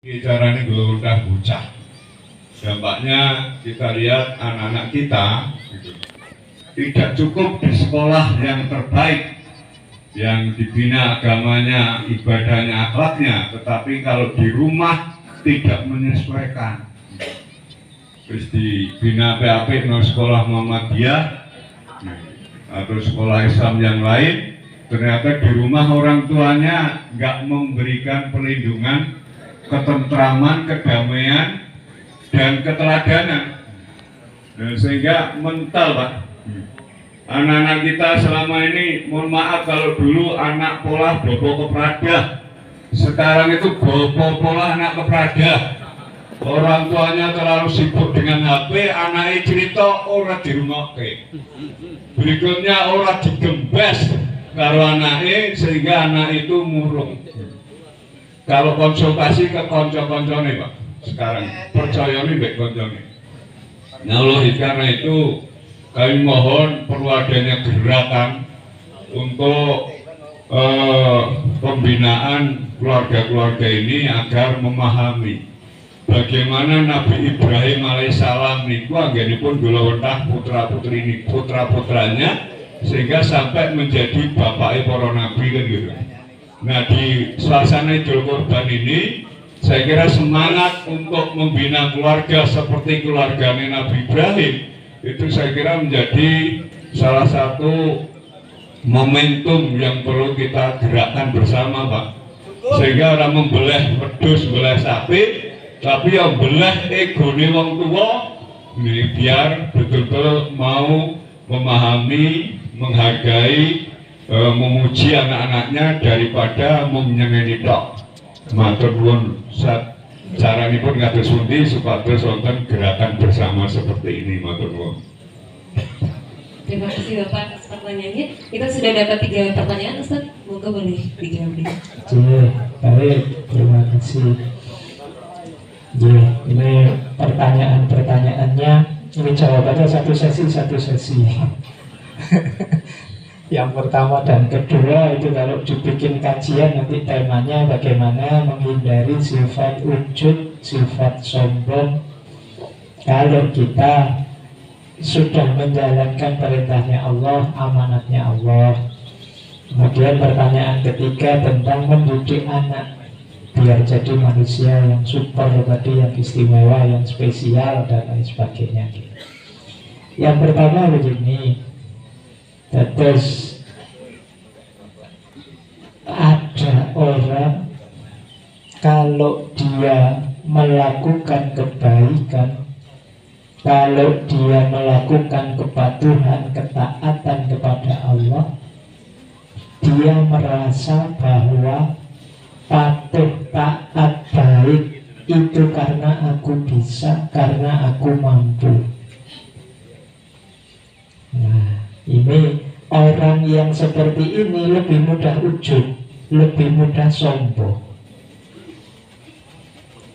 Caranya gelondah bocah. Dampaknya kita lihat anak-anak kita gitu, tidak cukup di sekolah yang terbaik, yang dibina agamanya, ibadahnya, akhlaknya, tetapi kalau di rumah tidak menyesuaikan. Terus dibina PAP no sekolah Muhammadiyah atau sekolah Islam yang lain, ternyata di rumah orang tuanya nggak memberikan perlindungan, ketentraman, kedamaian, dan keteladanan, dan sehingga mental, Pak. Anak-anak kita selama ini, mohon maaf kalau dulu anak pola bobo keprada, sekarang itu bobo pola anak keprada. Orang tuanya terlalu sibuk dengan HP, anaknya cerita ora di rumah berikutnya ora digembes karo anaknya, sehingga anak itu murung. Kalau konsultasi ke konco-koncone, Pak, sekarang percaya nih baik koncone. Nah, oleh karena itu kami mohon perlu adanya gerakan untuk pembinaan keluarga-keluarga ini agar memahami bagaimana Nabi Ibrahim alaihissalam niku anggenipun golongan putra-putranya sehingga sampai menjadi bapaknya para nabi kan gitu. Nah, di suasana Idul Kurban ini saya kira semangat untuk membina keluarga seperti keluarganya Nabi Ibrahim itu saya kira menjadi salah satu momentum yang perlu kita gerakkan bersama, Pak. Sehingga orang membeleh wedhus, beleh sapi, tapi yang beleh egone wong tua ini biar betul-betul mau memahami, menghargai, memuji anak-anaknya daripada menyeneni tok. Matur nuwun caranya pun ngatur sundi supados wonten gerakan bersama seperti ini. Matur nuwun. Terima kasih Bapak atas pertanyaannya. Kita sudah dapat 3 pertanyaan, Ustaz. Moga boleh dijawab. Baik, terima kasih. Ini pertanyaan-pertanyaannya, ini jawabannya satu sesi. Yang pertama dan kedua itu kalau dibikin kajian nanti temanya bagaimana menghindari sifat ujub, sifat sombong kalau kita sudah menjalankan perintahnya Allah, amanatnya Allah. Kemudian pertanyaan ketiga tentang mendidik anak biar jadi manusia yang super tadi, yang istimewa, yang spesial dan lain sebagainya. Yang pertama begini, terus ada orang kalau dia melakukan kebaikan, kalau dia melakukan kepatuhan, ketaatan kepada Allah, dia merasa bahwa patuh taat baik itu karena aku bisa, karena aku mampu. Nah, ini orang yang seperti ini lebih mudah ujub, lebih mudah sombong.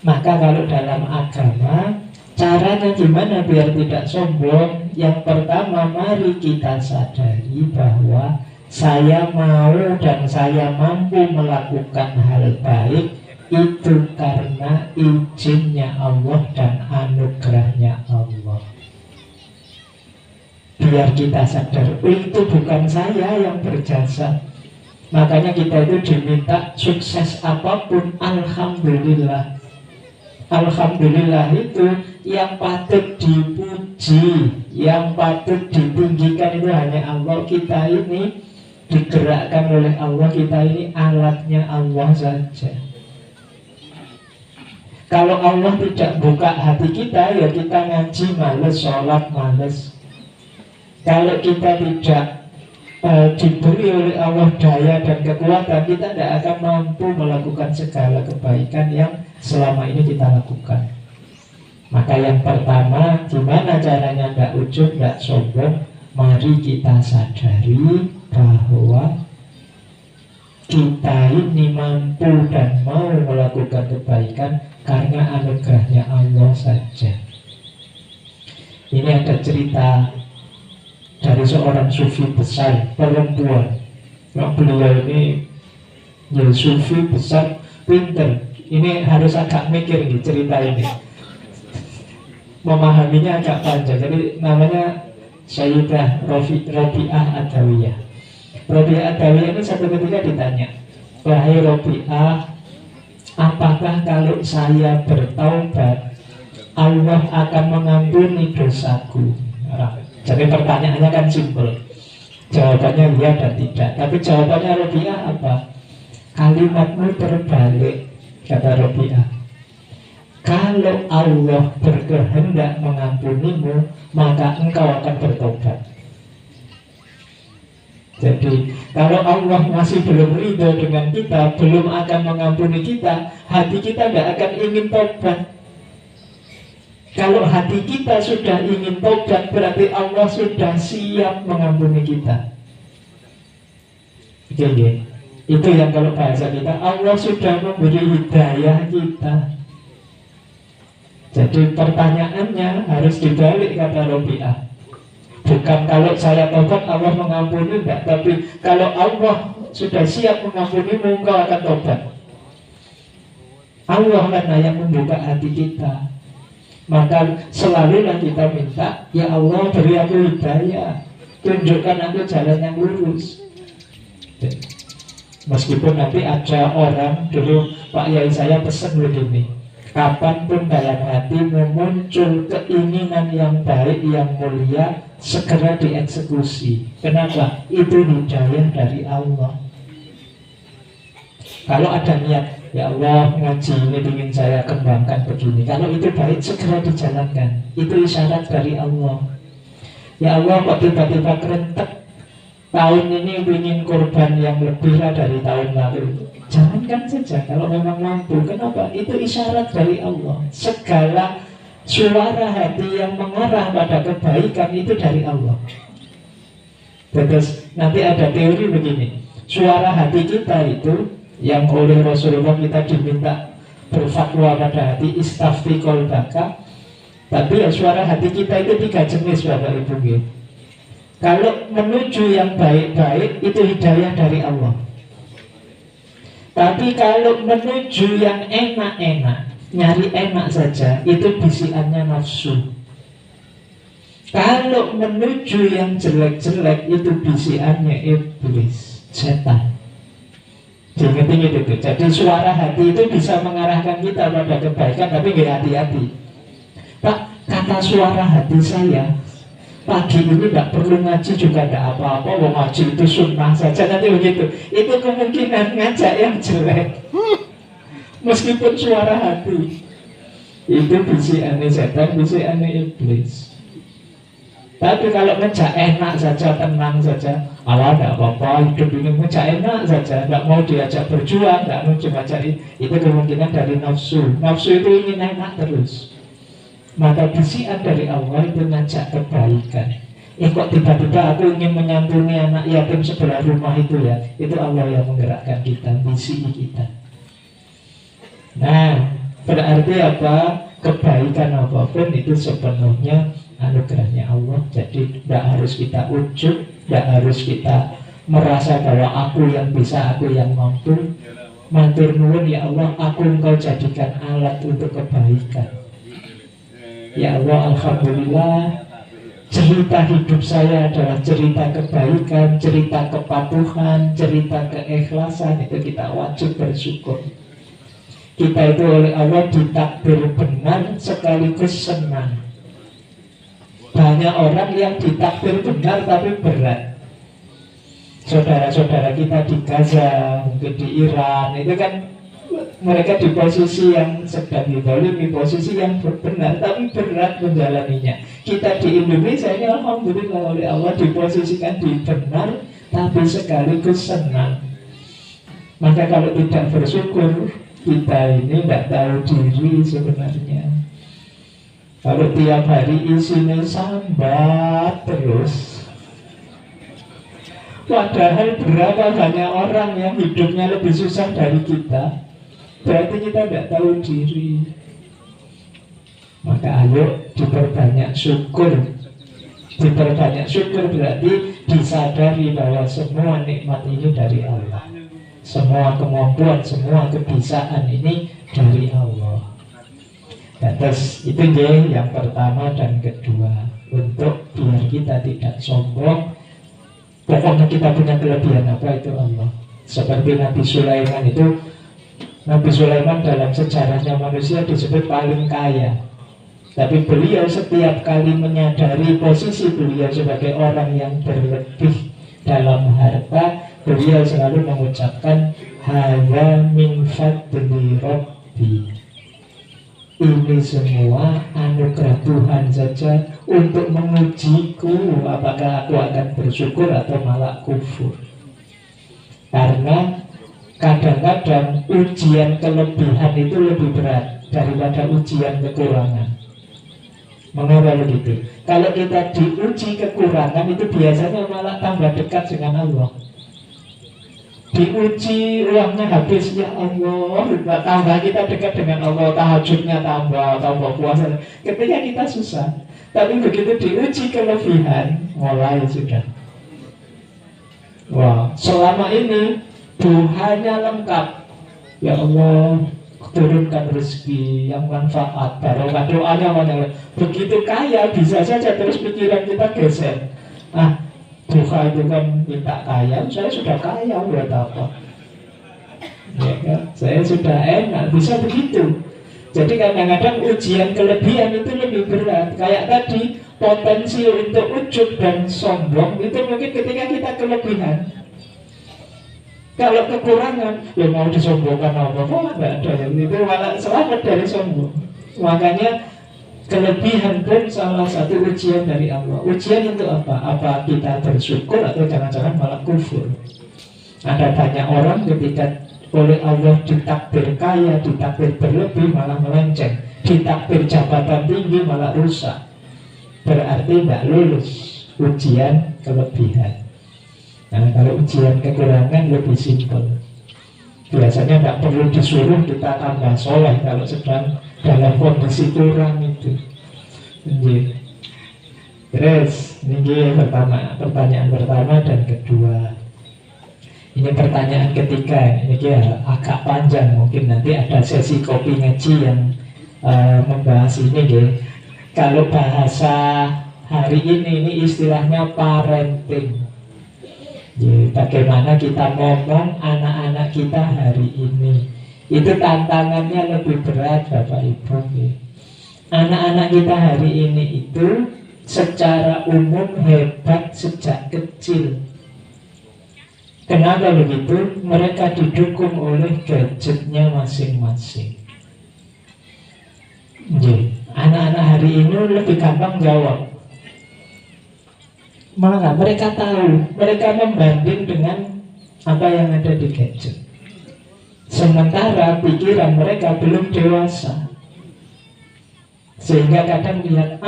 Maka kalau dalam agama, caranya gimana biar tidak sombong? Yang pertama, mari kita sadari bahwa saya mau dan saya mampu melakukan hal baik itu karena izinnya Allah dan anugerahnya Allah. Biar kita sadar, itu bukan saya yang berjasa. Makanya kita itu diminta sukses apapun, alhamdulillah. Alhamdulillah itu yang patut dipuji, yang patut ditinggikan itu hanya Allah. Kita ini digerakkan oleh Allah, kita ini alatnya Allah saja. Kalau Allah tidak buka hati kita, ya kita ngaji males, sholat males. Kalau kita tidak diberi oleh Allah daya dan kekuatan, kita tidak akan mampu melakukan segala kebaikan yang selama ini kita lakukan. Maka yang pertama, gimana caranya tidak ujub, tidak sombong? Mari kita sadari bahwa kita ini mampu dan mau melakukan kebaikan karena anugerahnya Allah saja. Ini ada cerita dari seorang sufi besar, perempuan. Beliau ini ya sufi besar, pinter, Ini harus agak mikir nih cerita ini. Memahaminya agak panjang. Jadi namanya Sayyidah Robi'ah Adawiyah. Robi'ah Adawiyah ini satu ketika ditanya, wahai Robi'ah, apakah kalau saya bertaubat Allah akan mengampuni dosaku? Nah, jadi pertanyaannya kan simpel. Jawabannya iya dan tidak. Tapi jawabannya Robi'ah apa? Kalimatmu terbalik, kata Robi'ah. Kalau Allah berkehendak mengampunimu, maka engkau akan bertobat. Jadi kalau Allah masih belum ridho dengan kita, belum akan mengampuni kita, hati kita tidak akan ingin tobat. Kalau hati kita sudah ingin tobat, berarti Allah sudah siap mengampuni kita. Oke. Itu yang kalau bahasa kita, Allah sudah memberi hidayah kita. Jadi pertanyaannya harus dibalik, kata Robi'ah. Bukan kalau saya tobat Allah mengampuni, enggak. Tapi kalau Allah sudah siap mengampuni, engkau akan tobat. Allah kan yang membuka hati kita. Maka selalulah kita minta, ya Allah beri aku hidayah, tunjukkan aku jalan yang lurus. Meskipun nanti ada orang, dulu Pak Yai saya pesan begini, kapanpun dalam hatimu muncul keinginan yang baik, yang mulia, segera dieksekusi. Kenapa? Itu hidayah dari Allah. Kalau ada niat, ya Allah ngaji ini ingin saya kembangkan begini, kalau itu baik segera dijalankan. Itu isyarat dari Allah. Ya Allah kok tiba-tiba kerentek, tahun ini ingin korban yang lebih dari tahun lalu, jalankan saja kalau memang mampu. Kenapa? Itu isyarat dari Allah. Segala suara hati yang mengarah pada kebaikan itu dari Allah. Terus nanti ada teori begini, suara hati kita itu yang oleh Rasulullah kita diminta berfatwa pada hati, istafti qalbaka. Tapi ya suara hati kita itu 3 jenis Bapak Ibu. Kalau menuju yang baik-baik itu hidayah dari Allah. Tapi kalau menuju yang enak-enak, nyari enak saja, itu bisikannya nafsu. Kalau menuju yang jelek-jelek, itu bisikannya iblis, setan. Ingat-ingat itu. Jadi suara hati itu bisa mengarahkan kita pada kebaikan, tapi nggak hati-hati. Pak, kata suara hati saya, pagi ini tidak perlu ngaji juga tidak apa-apa, mau ngaji itu sunnah saja, nanti begitu. Itu kemungkinan ngajak yang jelek. Meskipun suara hati itu bisikannya setan, bisikannya iblis. Tapi kalau ngejak enak saja, tenang saja, Allah tidak apa-apa, hidup ini ngejak enak saja, tidak mau diajak berjuang, tidak mau diajak, itu kemungkinan dari nafsu. Nafsu itu ingin enak terus. Maka bisikan dari Allah itu ngajak kebaikan. Kok tiba-tiba aku ingin menyantuni anak yatim sebelah rumah itu ya, itu Allah yang menggerakkan kita, bisik kita. Nah, berarti apa? Kebaikan apapun itu sepenuhnya anugerahnya Allah. Jadi tidak harus kita ujub, tidak harus kita merasa bahwa aku yang bisa, aku yang mampu. Matur nuwun ya Allah, aku engkau jadikan alat untuk kebaikan. Ya Allah, alhamdulillah, cerita hidup saya adalah cerita kebaikan, cerita kepatuhan, cerita keikhlasan. Itu kita wajib bersyukur. Kita itu oleh Allah ditakdir benar sekaligus senang. Banyak orang yang ditakdir benar tapi berat. Saudara-saudara kita di Gaza, mungkin di Iran, itu kan mereka di posisi yang sedang dizalimi, posisi yang benar tapi berat menjalaninya. Kita di Indonesia ini alhamdulillah oleh Allah diposisikan di benar tapi sekaligus senang. Maka kalau tidak bersyukur, kita ini tidak tahu diri sebenarnya. Kalau tiap hari isinya sambat terus, padahal berapa banyak orang yang hidupnya lebih susah dari kita, berarti kita tidak tahu diri. Maka ayo diperbanyak syukur. Diperbanyak syukur berarti disadari bahwa semua nikmat ini dari Allah. Semua kemampuan, semua kebisaan ini dari Allah. Nah, terus itu ya yang pertama dan kedua, untuk biar kita tidak sombong. Pokoknya kita punya kelebihan apa, itu Allah. Seperti Nabi Sulaiman itu, Nabi Sulaiman dalam sejarahnya manusia disebut paling kaya. Tapi beliau setiap kali menyadari posisi beliau sebagai orang yang berlebih dalam harta, beliau selalu mengucapkan hadza min fadli rabbi. Ini semua anugerah Tuhan saja untuk mengujiku apakah aku akan bersyukur atau malah kufur. Karena kadang-kadang ujian kelebihan itu lebih berat daripada ujian kekurangan. Mengapa begitu? Kalau kita diuji kekurangan itu biasanya malah tambah dekat dengan Allah. Diuji uangnya habis, ya Allah, tambah kita dekat dengan Allah, tahajudnya tambah puasa. Ketika kita susah, tapi begitu diuji kelebihan, mulai sudah. Wah, selama ini Tuhannya lengkap. Ya Allah, turunkan rezeki yang manfaat, barokah, doanya banyak. Begitu kaya, bisa saja terus pikiran kita geser. Tuhan itu kan minta kaya, saya sudah kaya, buat apa? Ya kan? Saya sudah enak, bisa begitu. Jadi kadang-kadang ujian kelebihan itu lebih berat. Kayak tadi, potensi untuk ujub dan sombong itu mungkin ketika kita kelebihan. Kalau kekurangan, ya mau disombongkan apa? Enggak ada yang itu malah selamat dari sombong. Makanya kelebihan pun salah satu ujian dari Allah. Ujian untuk apa? Apa kita bersyukur atau jangan-jangan malah kufur? Ada banyak orang ketika oleh Allah ditakdir kaya, ditakdir berlebih malah melenceng, ditakdir jabatan tinggi malah rusak. Berarti tidak lulus ujian kelebihan. Nah, kalau ujian kekurangan lebih simpel. Biasanya tidak perlu disuruh kita tambah soleh kalau sedang dalam kondisi kurang itu. Terus ini yang pertama, pertanyaan pertama dan kedua. Ini pertanyaan ketiga. Ini agak panjang, mungkin nanti ada sesi kopi ngaji yang membahas ini. Kalau bahasa hari ini istilahnya parenting. Bagaimana kita ngomong anak-anak kita hari ini. Itu tantangannya lebih berat, Bapak Ibu. Anak-anak kita hari ini itu secara umum hebat sejak kecil. Kenapa begitu? Mereka didukung oleh gadgetnya masing-masing. Anak-anak hari ini lebih gampang jawab. Maka mereka tahu, mereka membanding dengan apa yang ada di gadget. Sementara pikiran mereka belum dewasa. Sehingga kadang lihat,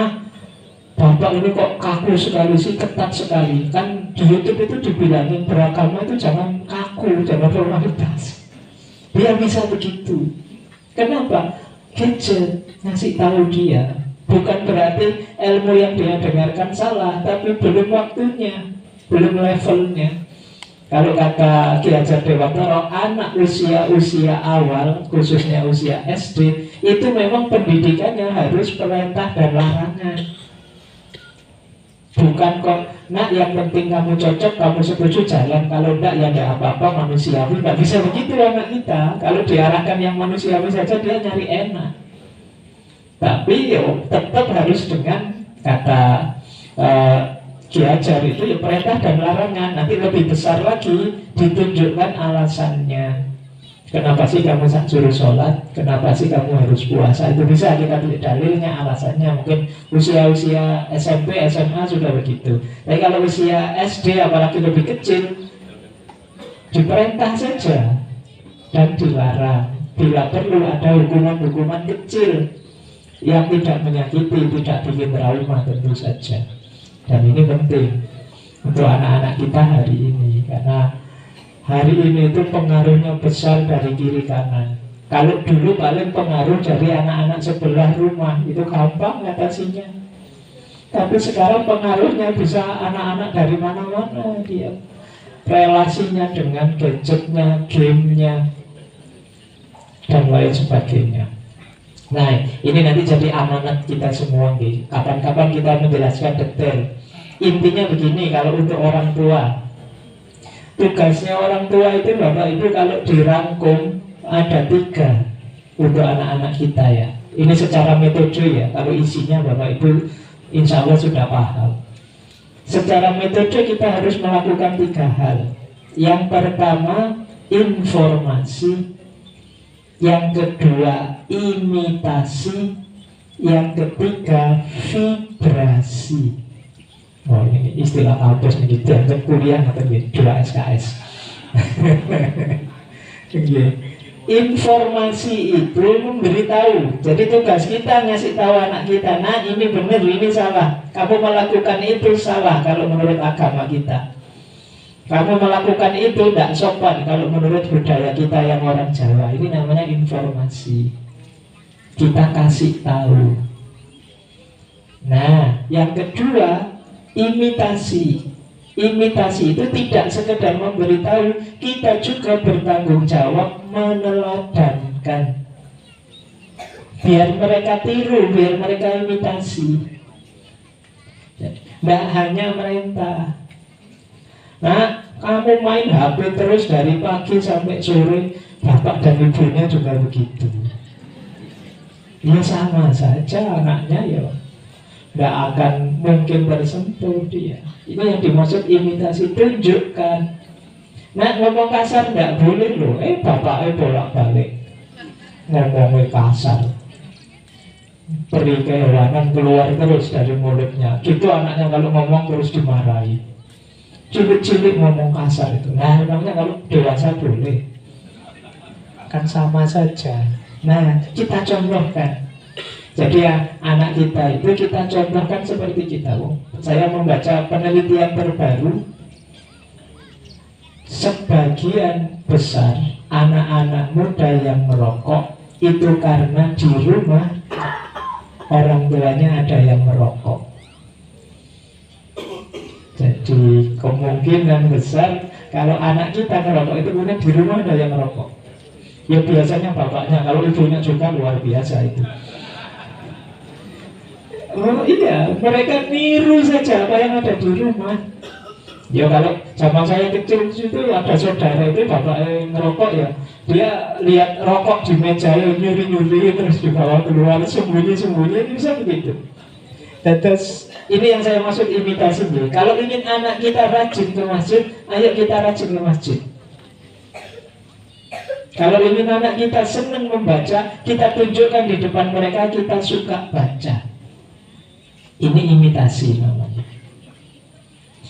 bapak ini kok kaku sekali sih, ketat sekali. Kan di YouTube itu dibilangin beragama itu jangan kaku, jangan formalitas. Dia bisa begitu. Kenapa? Gadget ngasih tahu dia. Bukan berarti ilmu yang dia dengarkan salah, tapi belum waktunya, belum levelnya. Kalau kata Ki Hajar Dewantara, anak usia awal, khususnya usia SD, itu memang pendidikannya harus perintah dan larangan. Bukan kok, nak yang penting kamu cocok, kamu setuju jalan. Kalau enggak ya enggak apa-apa, manusiawi. Enggak bisa begitu anak kita. Kalau diarahkan yang manusiawi saja, dia nyari enak. Tapi tetap harus dengan kata Ki Hajar itu perintah dan larangan. Nanti lebih besar lagi ditunjukkan alasannya. Kenapa sih kamu suruh sholat? Kenapa sih kamu harus puasa? Itu bisa kita tulis dalilnya, alasannya. Mungkin usia-usia SMP, SMA sudah begitu. Tapi kalau usia SD apalagi lebih kecil, diperintah saja dan dilarang. Bila perlu ada hukuman-hukuman kecil yang tidak menyakiti, tidak bikin trauma tentu saja. Dan ini penting untuk anak-anak kita hari ini, karena hari ini itu pengaruhnya besar dari kiri kanan. Kalau dulu paling pengaruh dari anak-anak sebelah rumah, itu gampang ngatasinya. Tapi sekarang pengaruhnya bisa anak-anak dari mana-mana. Dia relasinya dengan gadgetnya, gamenya. dan lain sebagainya. Nah, ini nanti jadi amanat kita semua nih. Kapan-kapan kita menjelaskan detail. Intinya begini, kalau untuk orang tua, tugasnya orang tua itu Bapak Ibu kalau dirangkum ada 3 untuk anak-anak kita ya. Ini secara metode ya. Kalau isinya Bapak Ibu insya Allah sudah paham. Secara metode kita harus melakukan 3 hal. Yang pertama informasi, yang kedua imitasi, yang ketiga vibrasi. Oh, ini istilah kampus nih, dianggap kuliah atau 2 SKS. Informasi itu memberitahu. Jadi tugas kita ngasih tahu anak kita, nah ini benar, ini salah. Kamu melakukan itu salah kalau menurut agama kita. Kamu melakukan itu tidak sopan kalau menurut budaya kita yang orang Jawa. Ini namanya informasi. Kita kasih tahu. Nah, yang kedua imitasi. Imitasi itu tidak sekedar memberitahu, kita juga bertanggung jawab meneladankan. Biar mereka tiru, biar mereka imitasi. Tidak hanya merintah. Nah, kamu main HP terus dari pagi sampai sore, bapak dan ibunya juga begitu. Ya sama saja anaknya ya, tidak akan mungkin tersentuh dia. Ini yang dimaksud imitasi, tunjukkan. Nah, ngomong kasar tidak boleh loh. Bapaknya bolak-balik ngomongnya kasar, peri kehewanan keluar terus dari mulutnya. Gitu anaknya kalau ngomong terus dimarahi. Cilik-cilik ngomong kasar itu. Nah, namanya kalau dewasa boleh. Kan sama saja. Nah, kita contohkan. Jadi ya, anak kita itu kita contohkan seperti kita. Saya membaca penelitian terbaru. Sebagian besar anak-anak muda yang merokok itu karena di rumah orang tuanya ada yang merokok. Jadi kemungkinan besar kalau anak kita merokok itu kemudian di rumah ada yang merokok. Ya biasanya bapaknya, kalau ibunya juga luar biasa itu. Oh iya, mereka niru saja apa yang ada di rumah. Ya kalau zaman saya kecil itu ada saudara itu bapaknya ngerokok ya, dia lihat rokok di meja nyuri-nyuri terus dibawa keluar sembunyi-sembunyi, bisa begitu. Terus ini yang saya maksud imitasi. Kalau ingin anak kita rajin ke masjid, ayo kita rajin ke masjid. Kalau ingin anak kita senang membaca, kita tunjukkan di depan mereka kita suka baca. Ini imitasi namanya.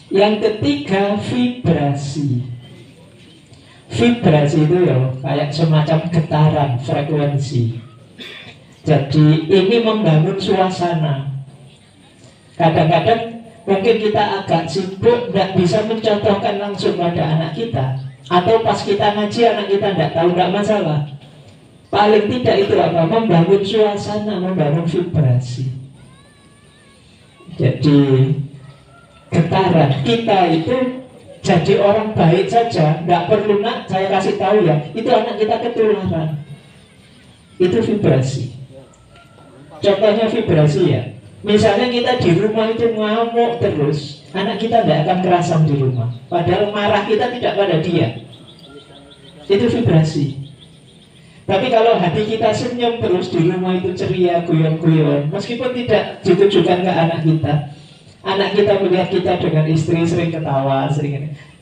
Yang ketiga vibrasi. Vibrasi itu ya kayak semacam getaran, frekuensi. Jadi ini membangun suasana. Kadang-kadang mungkin kita agak sibuk, tidak bisa mencontohkan langsung pada anak kita. Atau pas kita ngaji anak kita tidak tahu, tidak masalah. Paling tidak itu apa? Membangun suasana, membangun vibrasi. Jadi getaran kita itu jadi orang baik saja, tidak perlu nak saya kasih tahu ya, itu anak kita ketularan. Itu vibrasi. Contohnya vibrasi ya. Misalnya kita di rumah itu ngamuk terus, anak kita tidak akan kerasan di rumah. Padahal marah kita tidak pada dia. Itu vibrasi. Tapi kalau hati kita senyum terus, di rumah itu ceria, guyon-guyon, meskipun tidak ditujukan ke anak kita melihat kita dengan istri sering ketawa,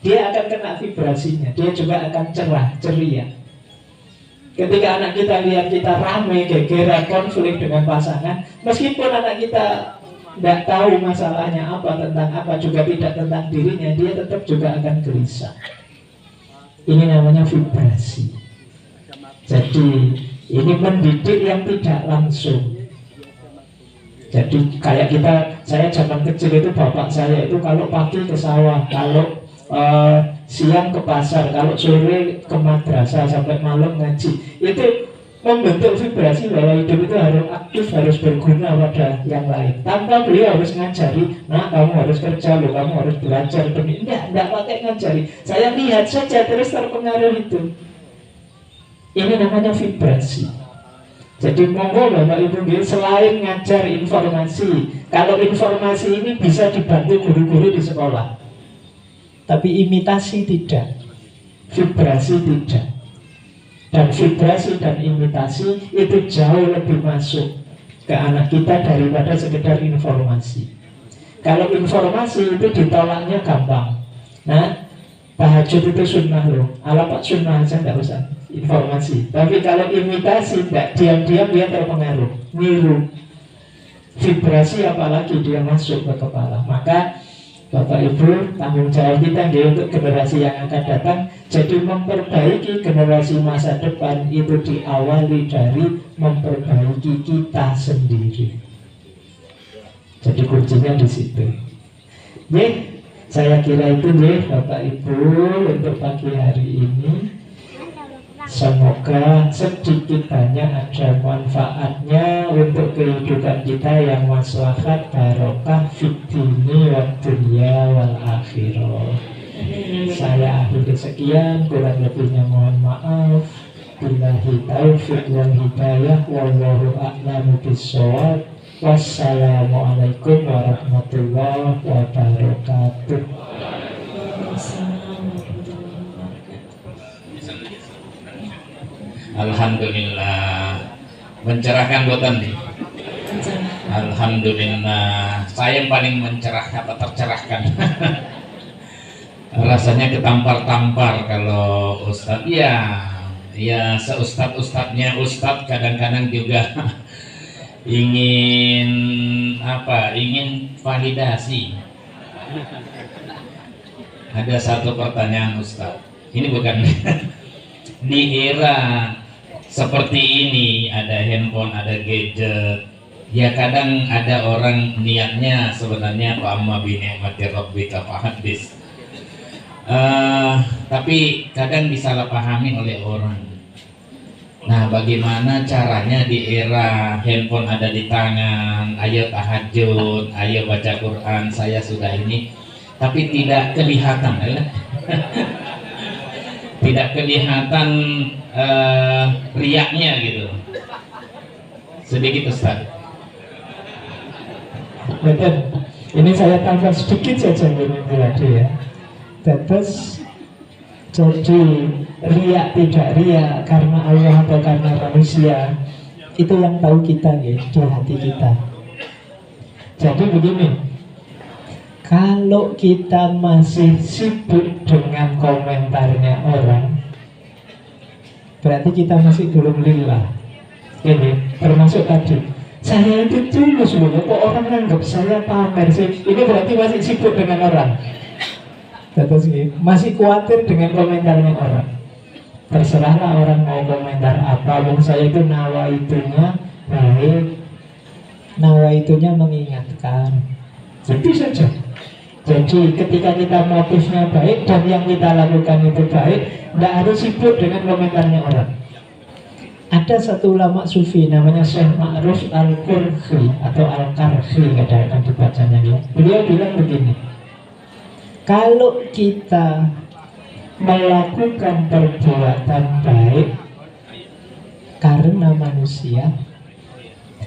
dia akan kena vibrasinya. Dia juga akan cerah, ceria. Ketika anak kita lihat kita ramai, gegeran, konflik dengan pasangan, meskipun anak kita tidak tahu masalahnya apa, tentang apa, juga tidak tentang dirinya, dia tetap juga akan gelisah. Ini namanya vibrasi. Jadi ini mendidik yang tidak langsung. Jadi kayak kita, saya zaman kecil itu bapak saya itu kalau pagi ke sawah, kalau siang ke pasar, kalau sore ke madrasah sampai malam ngaji. Itu membentuk vibrasi bahwa hidup itu harus aktif, harus berguna pada yang lain. Tanpa beliau harus ngajari, nah kamu harus kerja loh, kamu harus belajar. Tidak pakai ngajari. Saya lihat saja terus terpengaruh itu. Ini namanya vibrasi. Jadi monggo Bapak Ibu, selain ngajar informasi, kalau informasi ini bisa dibantu guru-guru di sekolah, tapi imitasi tidak, vibrasi tidak. Dan vibrasi dan imitasi itu jauh lebih masuk ke anak kita daripada sekedar informasi. Kalau informasi itu ditolaknya gampang. Nah, tahajud itu sunnah loh. Ala Pak sunnah aja nggak usah informasi. Tapi kalau imitasi, nggak diam-diam dia terpengaruh, niru. Vibrasi apalagi dia masuk ke kepala. Maka Bapak Ibu, tanggung jawab kita untuk generasi yang akan datang. Jadi memperbaiki generasi masa depan itu diawali dari memperbaiki kita sendiri. Jadi kuncinya di situ. Saya kira itu Bapak Ibu untuk pagi hari ini. Semoga sedikit banyak ada manfaatnya untuk kehidupan kita yang maslahat barokah fid dini wad dunya wal akhirah. Saya akhiri sekian, kurang lebihnya mohon maaf. Billahi taufiq wal hidayah, wallahu a'lamu bissawab. Wassalamualaikum warahmatullahi wabarakatuh. Alhamdulillah, mencerahkan buatan nih. Alhamdulillah, saya yang paling mencerahkan atau tercerahkan. Rasanya ketampar-tampar kalau Ustadz. Ya seustad-ustadnya Ustadz kadang-kadang juga ingin validasi. Ada satu pertanyaan Ustadz, ini bukan di era seperti ini, ada handphone, ada gadget, ya kadang ada orang niatnya sebenarnya fa'amma bi ni'mati rabbika fahaddits, tapi kadang disalahpahami oleh orang. Nah, bagaimana caranya di era handphone ada di tangan, ayo tahajud, ayo baca Quran, saya sudah ini, tapi tidak kelihatan tidak kelihatan riaknya gitu. Sedikit Ustaz. Betul. Ini saya tambah sedikit saja ini tadi ya. Terus jadi riak tidak riak karena Allah atau karena manusia, itu yang tahu kita ya, di hati kita. Jadi begini, kalau kita masih sibuk dengan komentarnya orang, berarti kita masih belum lillah. Ini termasuk tadi, saya itu tulus loh, kok orang anggap saya pamer sih? Ini berarti masih sibuk dengan orang. Terus masih khawatir dengan komentarnya orang. Terserahlah orang mau komentar apa, wong saya itu nawaitunya baik, nawaitunya mengingatkan. Itu saja. Jadi ketika kita motifnya baik dan yang kita lakukan itu baik, tidak harus sibuk dengan komentarnya orang. Ada satu ulama sufi namanya Syekh Ma'ruf Al-Qurhi atau Al-Qarhi, kadang-kadang dibacanya ya. Beliau bilang begini, kalau kita melakukan perbuatan baik karena manusia,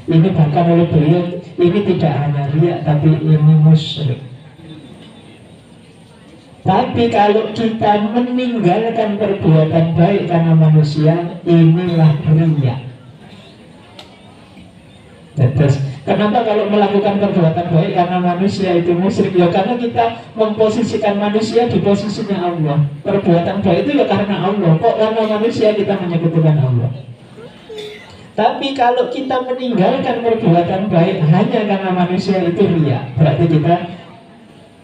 ini bahkan oleh beliau, ini tidak hanya riya tapi ini musyrik. Tapi kalau kita meninggalkan perbuatan baik karena manusia, inilah riya. Terus kenapa kalau melakukan perbuatan baik karena manusia itu musyrik? Ya karena kita memposisikan manusia di posisinya Allah. Perbuatan baik itu ya karena Allah. Kok karena manusia kita menyekutukan Allah? Tapi kalau kita meninggalkan perbuatan baik hanya karena manusia, itu riya. Berarti kita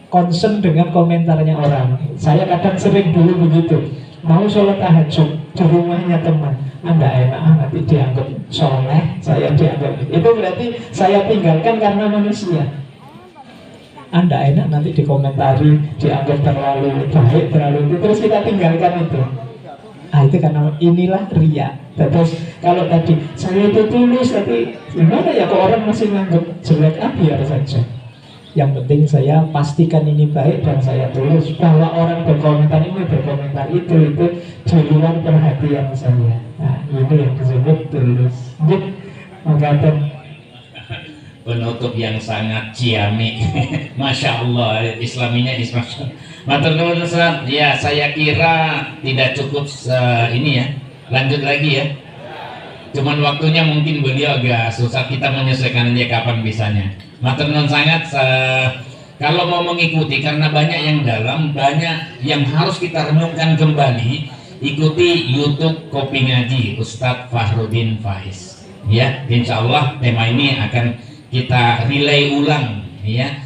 concern dengan komentarnya orang. Saya kadang sering dulu begitu, mau sholat tahajud di rumahnya teman, Anda enak nanti dianggap soleh, saya dianggap itu, berarti saya tinggalkan karena manusia. Anda enak nanti dikomentari, dianggap terlalu baik, terlalu itu, terus kita tinggalkan itu. Itu karena inilah riya. Terus kalau tadi saya itu tulus, tapi gimana ya kok orang masih nganggap jelek, biar saja. Yang penting saya pastikan ini baik dan saya tulis. Bahwa orang berkomentar ini berkomentar itu di luar perhatian saya. Nah, ini yang disebut tulus. Mengatakan penutup yang sangat ciamik. Masya Allah, Islaminya Islam. Matur nuwun Ustaz. Ya, saya kira tidak cukup ini ya. Lanjut lagi ya. Cuman waktunya mungkin beliau agak susah, kita menyesuaikan dia kapan bisanya. Matur nuwun sangat. Kalau mau mengikuti, karena banyak yang dalam, banyak yang harus kita renungkan kembali. Ikuti YouTube Kopi Ngaji Ustadz Fahrudin Faiz. Ya, insya Allah tema ini akan kita relay ulang, ya,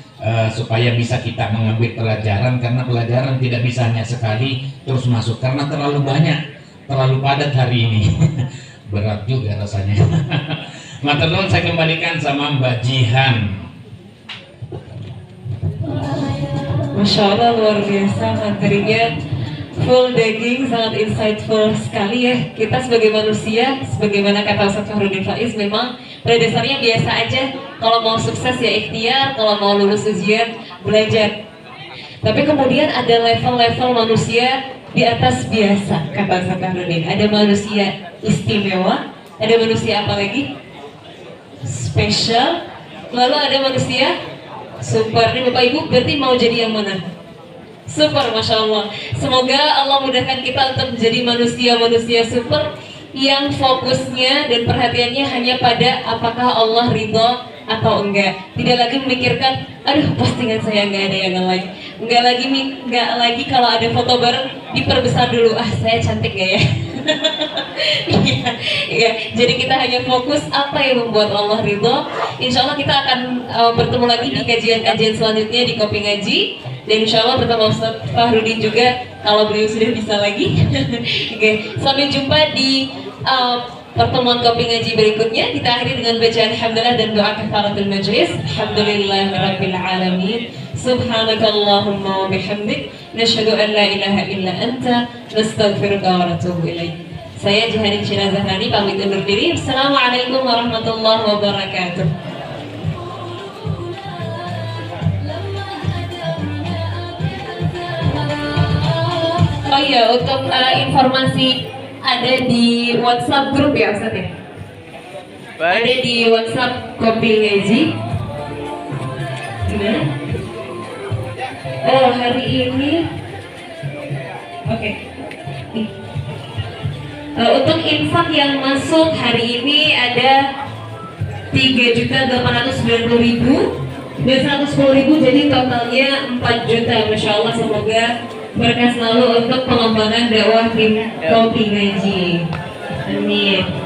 supaya bisa kita mengambil pelajaran, karena pelajaran tidak bisa hanya sekali terus masuk, karena terlalu banyak, terlalu padat hari ini. Berat juga rasanya. Matur nuwun, saya kembalikan sama Mbak Jihan. Masya Allah, luar biasa materinya, full daging, sangat insightful sekali ya. Kita sebagai manusia, sebagaimana kata Ustadz Fahrudin Faiz, memang pada dasarnya biasa aja. Kalau mau sukses ya ikhtiar, kalau mau lulus ujian belajar. Tapi kemudian ada level-level manusia di atas biasa, kata Ustadz Fahrudin. Ada manusia istimewa, ada manusia apa lagi? Spesial. Lalu ada manusia super. Ini Bapak Ibu berarti mau jadi yang mana? Super, Masya Allah. Semoga Allah mudahkan kita untuk menjadi manusia-manusia super yang fokusnya dan perhatiannya hanya pada apakah Allah ridho atau enggak. Tidak lagi memikirkan, aduh postingan saya nggak ada yang like. Nggak lagi kalau ada foto bareng diperbesar dulu. Ah, saya cantik nggak ya? Iya, jadi kita hanya fokus apa yang membuat Allah ridho. Insya Allah kita akan bertemu lagi di kajian-kajian selanjutnya di Kopi Ngaji. Dan insya Allah bersama Ustaz Fahrudin juga kalau beliau sudah bisa lagi. Oke, sampai jumpa di pertemuan Kopi Ngaji berikutnya. Kita akhiri dengan bacaan hamdalah dan doa kafaratul majlis. Alhamdulillahirabbil alamin. Subhanakallahumma wa bihamdik, nasyhadu an la ilaha illa anta, nastaghfiruka wa natubu ilaik. Saya Jihanin Syirah Zahrani pamit undur diri. Assalamualaikum warahmatullahi wabarakatuh. Oh iya, untuk informasi ada di WhatsApp grup ya Ustaz ya? Ada di WhatsApp Kopi Ngaji. Gimana? Oh, hari ini oke. Untuk infak yang masuk hari ini ada 3.890.000 dan 110.000, jadi totalnya 4 juta. Masya Allah, semoga berkah selalu untuk pengembangan dakwah tim Kopi Ngaji. Amin.